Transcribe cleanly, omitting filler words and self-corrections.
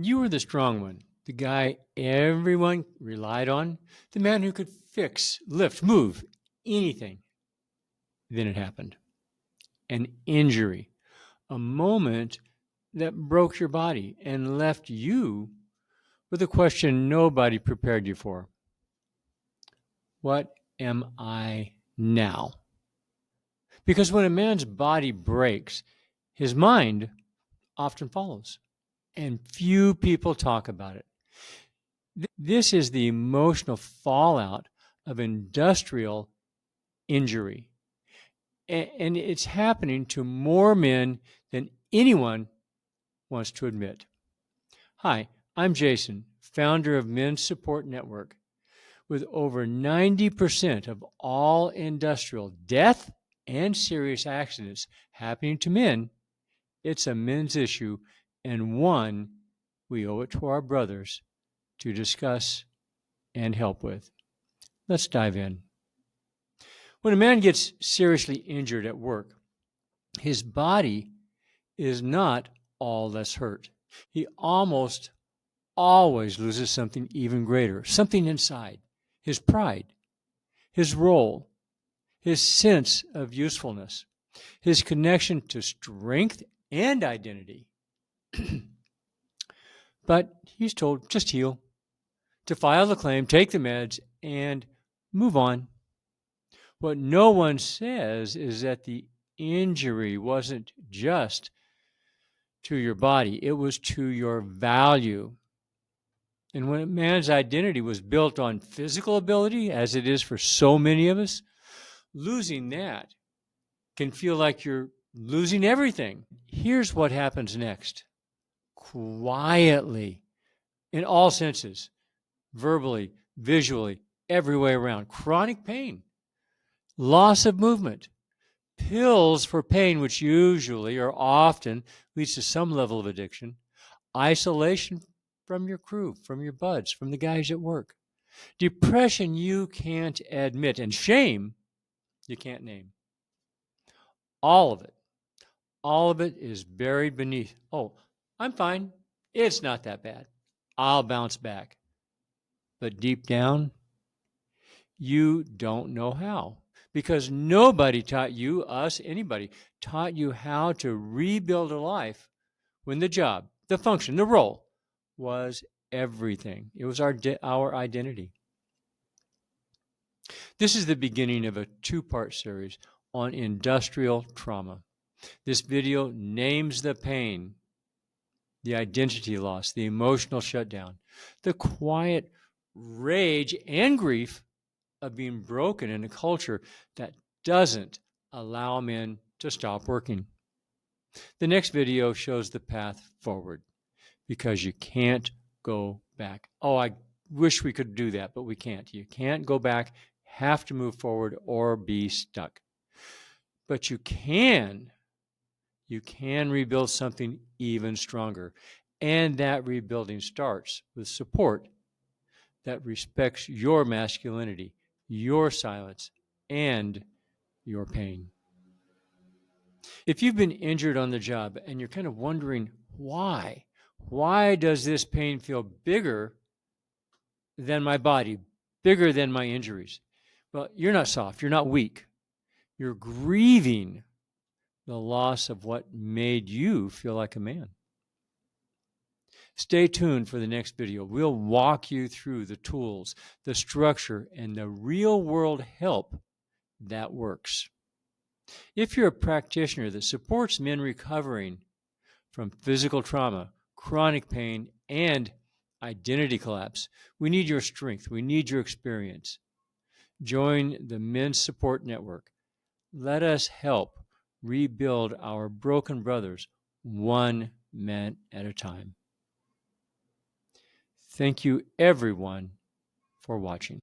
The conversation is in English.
You were the strong one, the guy everyone relied on, the man who could fix, lift, move, anything. Then it happened. An injury, a moment that broke your body and left you with a question nobody prepared you for. What am I now? Because when a man's body breaks, his mind often follows, and few people talk about it. This is the emotional fallout of industrial injury. And it's happening to more men than anyone wants to admit. Hi, I'm Jason, founder of Men's Support Network. With over 90% of all industrial death and serious accidents happening to men, it's a men's issue and one we owe it to our brothers to discuss and help with. Let's dive in. When a man gets seriously injured at work, his body is not all that's hurt. He almost always loses something even greater, something inside, his pride, his role, his sense of usefulness, his connection to strength and identity. But he's told, just heal, to file the claim, take the meds, and move on. What no one says is that the injury wasn't just to your body, it was to your value. And when a man's identity was built on physical ability, as it is for so many of us, losing that can feel like you're losing everything. Here's what happens next. Quietly, in all senses, verbally, visually, every way around. Chronic pain, loss of movement, pills for pain, which usually or often leads to some level of addiction, isolation from your crew, from your buds, from the guys at work, depression you can't admit, and shame you can't name. All of it is buried beneath, oh, I'm fine. It's not that bad. I'll bounce back. But deep down, you don't know how, because nobody taught you, us, anybody, taught you how to rebuild a life when the job, the function, the role was everything. It was our identity. This is the beginning of a two-part series on industrial trauma. This video names the pain, the identity loss, the emotional shutdown, the quiet rage and grief of being broken in a culture that doesn't allow men to stop working. The next video shows the path forward, because you can't go back. Oh, I wish we could do that, but we can't. You can't go back, have to move forward or be stuck. But you can rebuild something even stronger. And that rebuilding starts with support that respects your masculinity, your silence, and your pain. If you've been injured on the job and you're kind of wondering why does this pain feel bigger than my body, bigger than my injuries? Well, you're not soft, you're not weak. You're grieving the loss of what made you feel like a man. Stay tuned for the next video. We'll walk you through the tools, the structure, and the real-world help that works. If you're a practitioner that supports men recovering from physical trauma, chronic pain, and identity collapse, we need your strength. We need your experience. Join the Men's Support Network. Let us help rebuild our broken brothers one man at a time. Thank you, everyone, for watching.